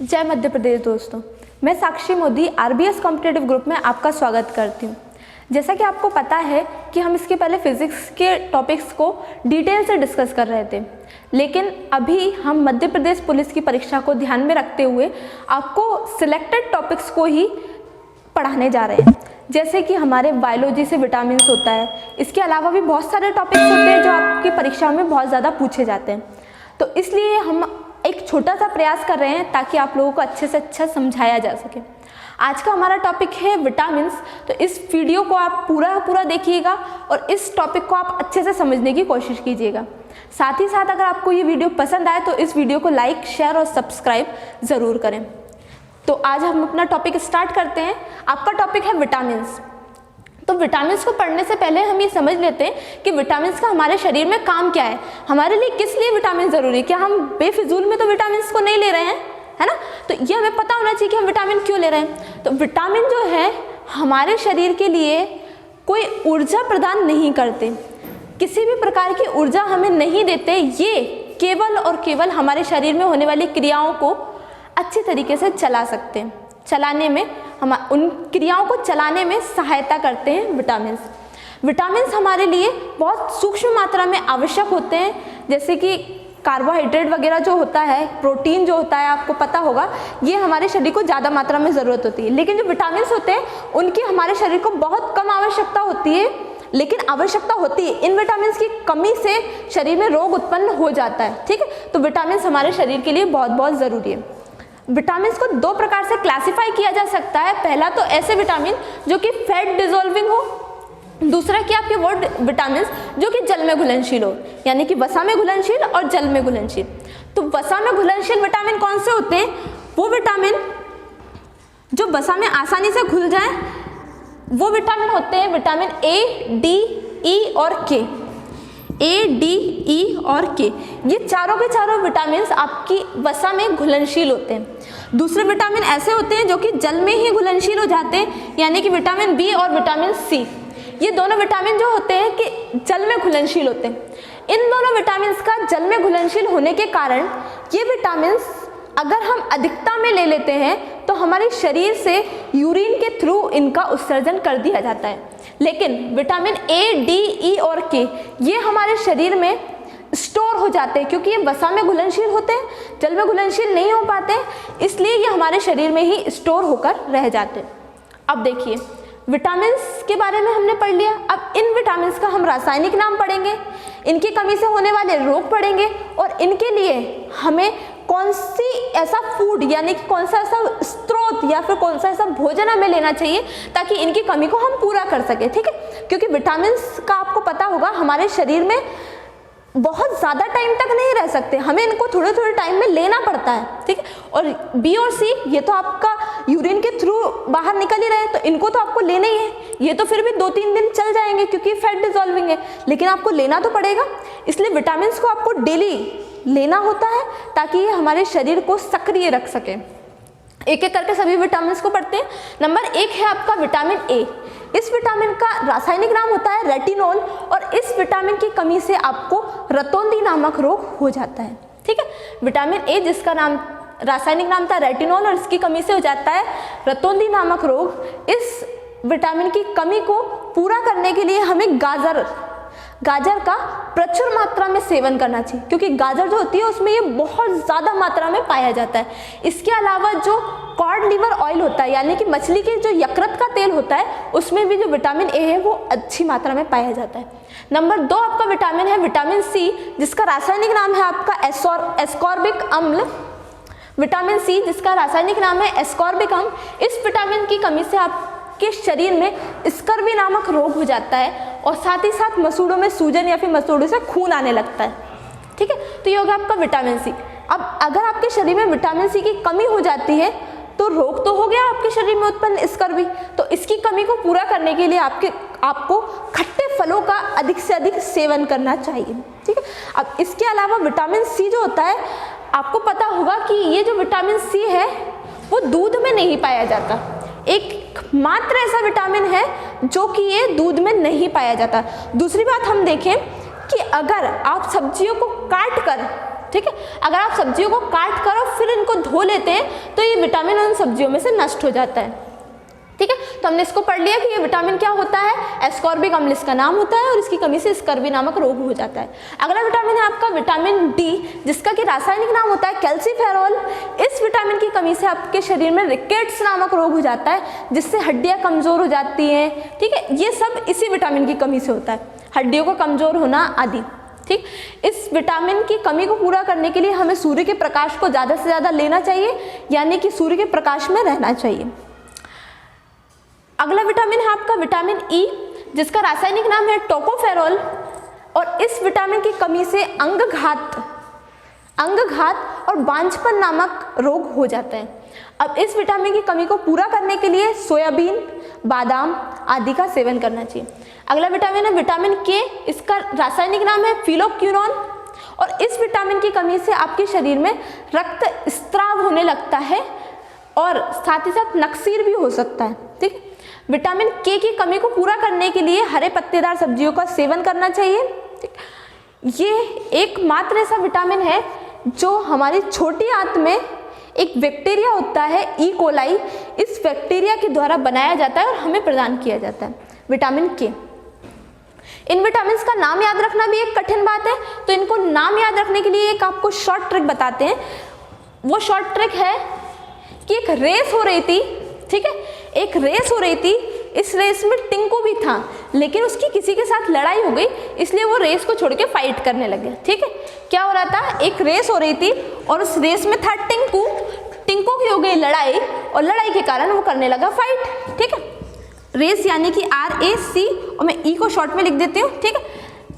जय मध्य प्रदेश दोस्तों, मैं साक्षी मोदी आरबीएस कॉम्पिटिटिव ग्रुप में आपका स्वागत करती हूँ। जैसा कि आपको पता है कि हम इसके पहले फिजिक्स के टॉपिक्स को डिटेल से डिस्कस कर रहे थे, लेकिन अभी हम मध्य प्रदेश पुलिस की परीक्षा को ध्यान में रखते हुए आपको सिलेक्टेड टॉपिक्स को ही पढ़ाने जा रहे हैं। जैसे कि हमारे बायोलॉजी से विटामिन्स होता है, इसके अलावा भी बहुत सारे टॉपिक्स होते हैं जो आपकी परीक्षाओं में बहुत ज़्यादा पूछे जाते हैं। तो इसलिए हम एक छोटा सा प्रयास कर रहे हैं ताकि आप लोगों को अच्छे से अच्छा समझाया जा सके। आज का हमारा टॉपिक है विटामिन्स, तो इस वीडियो को आप पूरा देखिएगा और इस टॉपिक को आप अच्छे से समझने की कोशिश कीजिएगा। साथ ही साथ अगर आपको ये वीडियो पसंद आए तो इस वीडियो को लाइक, शेयर और सब्सक्राइब ज़रूर करें। तो आज हम अपना टॉपिक स्टार्ट करते हैं। आपका टॉपिक है विटामिन्स। तो विटामिन्स को पढ़ने से पहले हम ये समझ लेते हैं कि विटामिन्स का हमारे शरीर में काम क्या है, हमारे लिए किस लिए विटामिन ज़रूरी है। क्या हम बेफिजूल में तो विटामिन्स को नहीं ले रहे हैं, है ना? तो ये हमें पता होना चाहिए कि हम विटामिन क्यों ले रहे हैं। तो विटामिन जो है हमारे शरीर के लिए कोई ऊर्जा प्रदान नहीं करते, किसी भी प्रकार की ऊर्जा हमें नहीं देते। ये केवल और केवल हमारे शरीर में होने वाली क्रियाओं को अच्छी तरीके से चला सकते हैं, चलाने में हम उन क्रियाओं को चलाने में सहायता करते हैं विटामिन्स। विटामिन्स हमारे लिए बहुत सूक्ष्म मात्रा में आवश्यक होते हैं, जैसे कि कार्बोहाइड्रेट वगैरह जो होता है, प्रोटीन जो होता है, आपको पता होगा ये हमारे शरीर को ज़्यादा मात्रा में ज़रूरत होती है। लेकिन जो विटामिन्स होते हैं उनकी हमारे शरीर को बहुत कम आवश्यकता होती है, लेकिन आवश्यकता होती है। इन विटामिन्स की कमी से शरीर में रोग उत्पन्न हो जाता है, ठीक है? तो विटामिन्स हमारे शरीर के लिए बहुत ज़रूरी है। विटामिन्स को दो प्रकार से क्लासिफाई किया जा सकता है। पहला तो ऐसे विटामिन जो कि फैट डिजोल्विंग हो, दूसरा कि आपके वो विटामिन्स जो कि जल में घुलनशील हो, यानी कि वसा में घुलनशील और जल में घुलनशील। तो वसा में घुलनशील विटामिन कौन से होते हैं? वो विटामिन जो वसा में आसानी से घुल जाए वो विटामिन होते हैं विटामिन ए, डी, ई और के। ए, डी, ई और के, ये चारों के चारों विटामिन्स आपकी वसा में घुलनशील होते हैं। दूसरे विटामिन ऐसे होते हैं जो कि जल में ही घुलनशील हो जाते हैं, यानी कि विटामिन बी और विटामिन सी। ये दोनों विटामिन जो होते हैं कि जल में घुलनशील होते हैं। इन दोनों विटामिन्स का जल में घुलनशील होने के कारण ये विटामिन्स अगर हम अधिकता में ले लेते हैं तो हमारे शरीर से यूरिन के थ्रू इनका उत्सर्जन कर दिया जाता है। लेकिन विटामिन ए, डी, ई और के ये हमारे शरीर में स्टोर हो जाते हैं, क्योंकि ये वसा में घुलनशील होते हैं, जल में घुलनशील नहीं हो पाते, इसलिए ये हमारे शरीर में ही स्टोर होकर रह जाते हैं। अब देखिए, विटामिन्स के बारे में हमने पढ़ लिया। अब इन विटामिन्स का हम रासायनिक नाम पढ़ेंगे, इनकी कमी से होने वाले रोग पढ़ेंगे और इनके लिए हमें कौन सी ऐसा फूड यानी कि कौन सा ऐसा स्रोत या फिर कौन सा ऐसा भोजन हमें लेना चाहिए ताकि इनकी कमी को हम पूरा कर सके, ठीक है? क्योंकि विटामिन्स का आपको पता होगा हमारे शरीर में बहुत ज़्यादा टाइम तक नहीं रह सकते, हमें इनको थोड़े टाइम में लेना पड़ता है, ठीक है? और बी और सी ये तो आपका यूरिन के थ्रू बाहर निकल ही रहे हैं, तो इनको तो आपको लेना ही है। ये तो फिर भी 2-3 दिन चल जाएंगे क्योंकि फैट डिजोल्विंग है, लेकिन आपको लेना तो पड़ेगा। इसलिए विटामिन्स को आपको डेली लेना होता है ताकि ये हमारे शरीर को सक्रिय रख सके। एक एक करके सभी विटामिन्स को पढ़ते हैं। नंबर 1 है आपका विटामिन ए। इस विटामिन का रासायनिक नाम होता है रेटिनॉल और इस विटामिन की कमी से आपको रतौंधी नामक रोग हो जाता है, ठीक है? विटामिन ए जिसका नाम रासायनिक नाम था रेटिनॉल और इसकी कमी से हो जाता है रतौंधी नामक रोग। इस विटामिन की कमी को पूरा करने के लिए हमें गाजर का प्रचुर मात्रा में सेवन करना चाहिए, क्योंकि गाजर जो होती है उसमें ये बहुत ज़्यादा मात्रा में पाया जाता है। इसके अलावा जो कॉड लिवर ऑयल होता है, यानी कि मछली के जो यकृत का तेल होता है, उसमें भी जो विटामिन ए है वो अच्छी मात्रा में पाया जाता है। नंबर 2 आपका विटामिन है विटामिन सी, जिसका रासायनिक नाम है आपका एस्कॉर्बिक अम्ल। विटामिन सी जिसका रासायनिक नाम है एस्कॉर्बिक अम्ल, इस विटामिन की कमी से आपके शरीर में स्कर्वी नामक रोग हो जाता है और साथ ही साथ मसूड़ों में सूजन या फिर मसूड़ों से खून आने लगता है, ठीक है? तो ये हो गया आपका विटामिन सी। अब अगर आपके शरीर में विटामिन सी की कमी हो जाती है तो रोग तो हो गया आपके शरीर में उत्पन्न स्कर्वी। तो इसकी कमी को पूरा करने के लिए आपको खट्टे फलों का अधिक से अधिक सेवन करना चाहिए, ठीक है? अब इसके अलावा विटामिन सी जो होता है, आपको पता होगा कि ये जो विटामिन सी है वो दूध में नहीं पाया जाता। एक मात्र ऐसा विटामिन है जो कि ये दूध में नहीं पाया जाता। दूसरी बात हम देखें कि अगर आप सब्जियों को काट कर, ठीक है। अगर आप सब्जियों को काट कर और फिर इनको धो लेते हैं तो ये विटामिन उन सब्जियों में से नष्ट हो जाता है, ठीक है। तो हमने इसको पढ़ लिया कि ये विटामिन क्या होता है, एस्कॉर्बिक अम्ल इसका नाम होता है और इसकी कमी से स्कर्वी नामक रोग हो जाता है। अगला विटामिन है आपका विटामिन डी, जिसका कि रासायनिक नाम होता है कैल्सीफेरॉल। इस विटामिन की कमी से आपके शरीर में रिकेट्स नामक रोग हो जाता है, जिससे हड्डियां कमजोर हो जाती हैं, ठीक है। ये सब इसी विटामिन की कमी से होता है, हड्डियों का कमजोर होना आदि, ठीक। इस विटामिन की कमी को पूरा करने के लिए हमें सूर्य के प्रकाश को ज़्यादा से ज़्यादा लेना चाहिए, यानी कि सूर्य के प्रकाश में रहना चाहिए। अगला विटामिन है आपका विटामिन ई, जिसका रासायनिक नाम है टोकोफेरॉल और इस विटामिन की कमी से अंगघात और बांझपन नामक रोग हो जाते हैं। अब इस विटामिन की कमी को पूरा करने के लिए सोयाबीन, बादाम आदि का सेवन करना चाहिए। अगला विटामिन है विटामिन के, इसका रासायनिक नाम है फिलोक्विनोन और इस विटामिन की कमी से आपके शरीर में रक्त स्त्राव होने लगता है और साथ ही साथ नक्सीर भी हो सकता है, ठीक। विटामिन के की कमी को पूरा करने के लिए हरे पत्तेदार सब्जियों का सेवन करना चाहिए, ठीक। ये एकमात्र ऐसा विटामिन है जो हमारी छोटी आंत में एक बैक्टीरिया होता है ई कोलाई, इस बैक्टीरिया के द्वारा बनाया जाता है और हमें प्रदान किया जाता है विटामिन के। इन विटामिन का नाम याद रखना भी एक कठिन बात है, तो इनको नाम याद रखने के लिए एक आपको शॉर्ट ट्रिक बताते हैं। वो शॉर्ट ट्रिक है कि एक रेस हो रही थी, ठीक है, एक रेस हो रही थी, इस रेस में टिंकू भी था, लेकिन उसकी किसी के साथ लड़ाई हो गई, इसलिए वो रेस को छोड़ के फाइट करने लगे, ठीक है। क्या हो रहा था, एक रेस हो रही थी और उस रेस में था टिंकू की हो गई लड़ाई और लड़ाई के कारण वो करने लगा फाइट, ठीक है। रेस यानी कि RAC और मैं ई को शॉर्ट में लिख देती हूँ, ठीक है।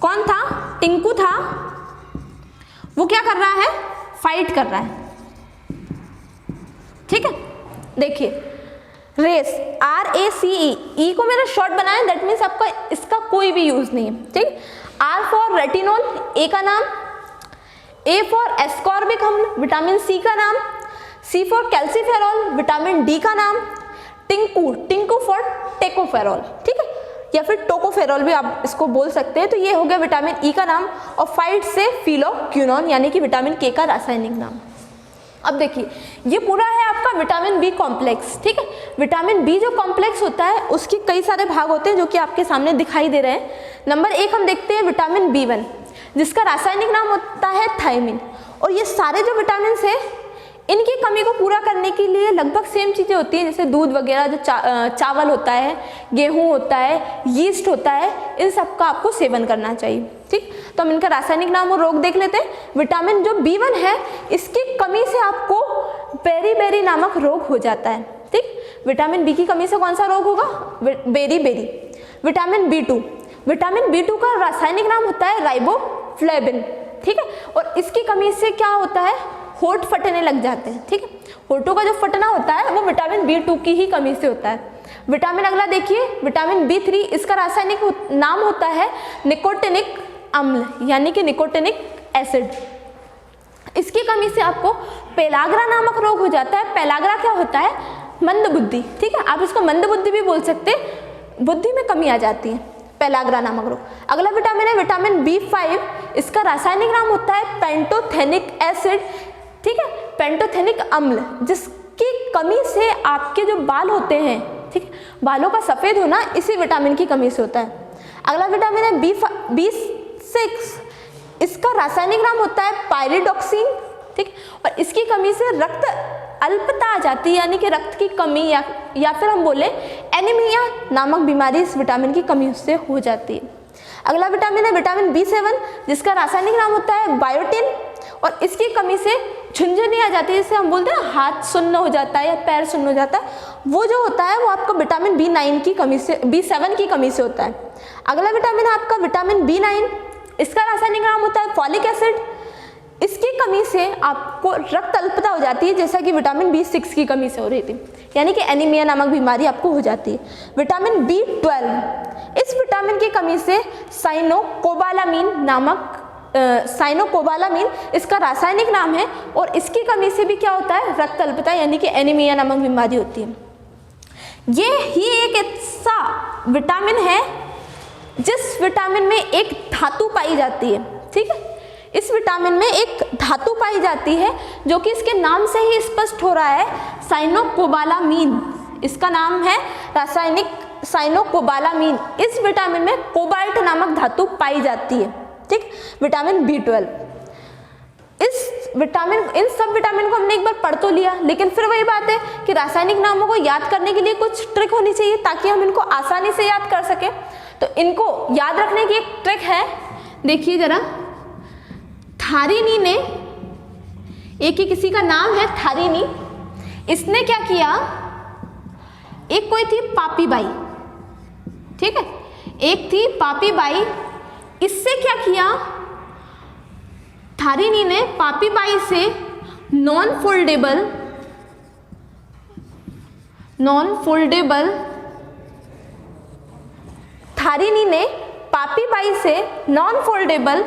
कौन था, टिंकू था, वो क्या कर रहा है, फाइट कर रहा है, ठीक है। देखिए रेस RACE, ई को मैंने शॉर्ट बनाया, दैट मीन्स आपका इसका कोई भी यूज नहीं है, ठीक। R फॉर रेटिनॉल, ए का नाम, A फॉर एस्कॉर्बिक अम्ल, विटामिन सी का नाम, C for calciferol, vitamin D का नाम, टिंकू फॉर टेकोफेरॉल, ठीक है, या फिर टोकोफेरॉल भी आप इसको बोल सकते हैं। तो ये हो गया विटामिन ई का नाम और फाइट से फिलोक्विनोन यानी कि विटामिन के का रासायनिक नाम। अब देखिए ये पूरा है आपका विटामिन बी कॉम्प्लेक्स, ठीक है। विटामिन बी जो कॉम्प्लेक्स होता है उसके कई सारे भाग होते हैं जो कि आपके सामने दिखाई दे रहे हैं। नंबर 1 हम देखते हैं विटामिन B1, जिसका रासायनिक नाम होता है थायमिन। और ये सारे जो विटामिन है इनकी कमी को पूरा करने के लिए लगभग सेम चीज़ें होती हैं, जैसे दूध वगैरह, जो चावल होता है, गेहूं होता है, यीस्ट होता है, इन सब का आपको सेवन करना चाहिए, ठीक। तो हम इनका रासायनिक नाम और रोग देख लेते हैं। विटामिन जो B1 है इसकी कमी से आपको बेरी नामक रोग हो जाता है, ठीक। विटामिन बी की कमी से कौन सा रोग होगा, बेरी। विटामिन B2 का रासायनिक नाम होता है राइबोफ्लेविन, ठीक है। और इसकी कमी से क्या होता है, होठ फटने लग जाते हैं, ठीक है। होठों का जो फटना होता है वो विटामिन B2 की ही कमी से होता है। विटामिन अगला देखिए विटामिन B3, इसका रासायनिक नाम होता है निकोटिनिक अम्ल यानी कि निकोटिनिक एसिड। इसकी कमी से आपको पेलाग्रा नामक रोग हो जाता है। पेलाग्रा क्या होता है, मंद बुद्धि, ठीक है, आप इसको मंद बुद्धि भी बोल सकते हैं, बुद्धि में कमी आ जाती है, पेलाग्रा नामक रोग। अगला विटामिन है विटामिन B5, इसका रासायनिक नाम होता है पेंटोथेनिक एसिड, ठीक है, पेंटोथेनिक अम्ल, जिसकी कमी से आपके जो बाल होते हैं, ठीक है, बालों का सफ़ेद होना इसी विटामिन की कमी से होता है। अगला विटामिन है B6, इसका रासायनिक नाम होता है पायरिडॉक्सिन, ठीक, और इसकी कमी से रक्त अल्पता आ जाती है यानी कि रक्त की कमी या फिर हम बोले एनीमिया नामक बीमारी इस विटामिन की कमी से हो जाती है। अगला विटामिन है विटामिन B7, जिसका रासायनिक नाम होता है बायोटिन और इसकी कमी से झुनझुनी आ जाती है, जिसे हम बोलते हैं हाथ सुन्न हो जाता है या पैर सुन्न हो जाता है, वो जो होता है वो आपको विटामिन B7 की कमी से होता है। अगला विटामिन है आपका विटामिन B9, इसका रासायनिक नाम होता है फॉलिक एसिड, इसकी कमी से आपको रक्त अल्पता हो जाती है जैसा कि विटामिन B6 की कमी से हो रही थी, यानी कि एनीमिया नामक बीमारी आपको हो जाती है। विटामिन B12, इस विटामिन की कमी से साइनोकोबालामीन इसका रासायनिक नाम है और इसकी कमी से भी क्या होता है, रक्त अल्पता यानी कि एनीमिया नामक बीमारी होती है। ये ही एक ऐसा विटामिन है जिस विटामिन में एक धातु पाई जाती है, ठीक है, इस विटामिन में एक धातु पाई जाती है जो कि इसके नाम से ही स्पष्ट हो रहा है, साइनोकोबालामीन। इसका नाम है रासायनिक साइनोकोबालामीन। इस विटामिन में कोबाल्ट नामक धातु पाई जाती है, ठीक। विटामिन B12, इन सब विटामिन को हमने एक बार पढ़ तो लिया, लेकिन फिर वही बात है कि रासायनिक नामों को याद करने के लिए कुछ ट्रिक होनी चाहिए ताकि हम इनको आसानी से याद कर सकें। तो इनको याद रखने की एक ट्रिक है, देखिए जरा। थारिनी ने, एक ही किसी का नाम है थारिनी, इसने क्या किया, एक कोई थी पापी बाई, ठीक है, एक थी पापी बाई, इससे क्या किया, थारिनी ने पापी बाई से नॉन फोल्डेबल थारिनी ने पापी बाई से नॉन फोल्डेबल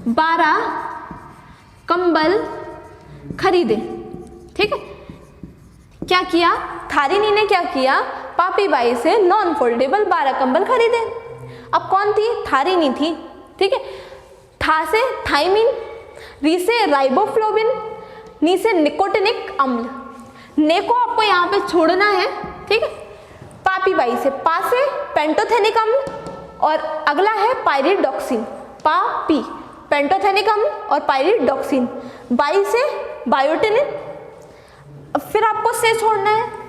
12 कंबल खरीदे, ठीक है। क्या किया, थारिनी ने क्या किया, पापी बाई से नॉन फोल्डेबल 12 कंबल खरीदे। अब कौन थी, थारिनी थी, ठीक है। था से थाइमिन, री से राइबोफ्लोविन, नी से निकोटिनिक अम्ल। ने को आपको यहाँ पे छोड़ना है, ठीक है। पापी बाई से, पा से पेंटोथेनिक अम्ल और अगला है पायरिडॉक्सिन। पा पी, पेंटोथेनिक अम्ल और पायरिडॉक्सिन। बाई से बायोटिनिन, फिर आपको से छोड़ना है।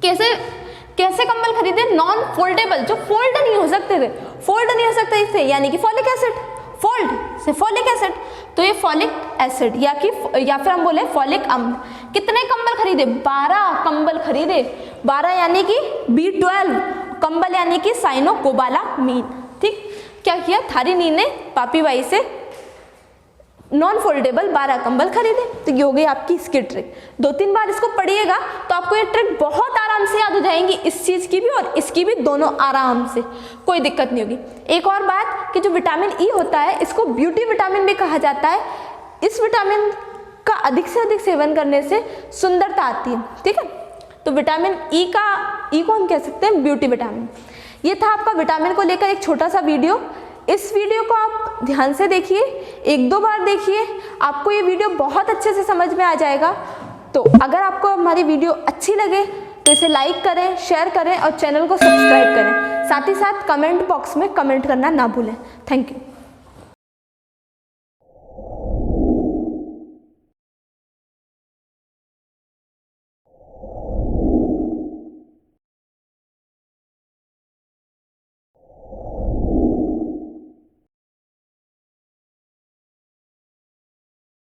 कैसे कंबल खरीदे, नॉन फोल्डेबल, जो फोल्ड नहीं हो सकते थे, फोल्ड नहीं हो सकते थे, यानी कि फॉलिक एसिड, फोल्ड से फॉलिक एसिड, तो ये फॉलिक एसिड या फिर हम बोले फॉलिक अम्ल। कितने कंबल खरीदे, 12 कंबल खरीदे। 12 यानी कि B12, कंबल यानी कि साइनोकोबालामीन, ठीक। क्या किया, थारिनी ने पापी बाई से नॉन फोल्डेबल 12 कंबल खरीदे। तो ये हो गई आपकी इसकी ट्रिक। 2-3 बार इसको पढ़िएगा तो आपको ये ट्रिक बहुत आराम से याद हो जाएंगी, इस चीज़ की भी और इसकी भी, दोनों आराम से, कोई दिक्कत नहीं होगी। एक और बात कि जो विटामिन ई होता है, इसको ब्यूटी विटामिन भी कहा जाता है। इस विटामिन का अधिक से अधिक सेवन करने से सुंदरता आती है, ठीक है। तो विटामिन ई को हम कह सकते हैं ब्यूटी विटामिन। ये था आपका विटामिन को लेकर एक छोटा सा वीडियो। इस वीडियो को आप ध्यान से देखिए, 1-2 बार देखिए, आपको ये वीडियो बहुत अच्छे से समझ में आ जाएगा। तो अगर आपको हमारी वीडियो अच्छी लगे तो इसे लाइक करें, शेयर करें और चैनल को सब्सक्राइब करें। साथ ही साथ कमेंट बॉक्स में कमेंट करना ना भूलें। Thank you.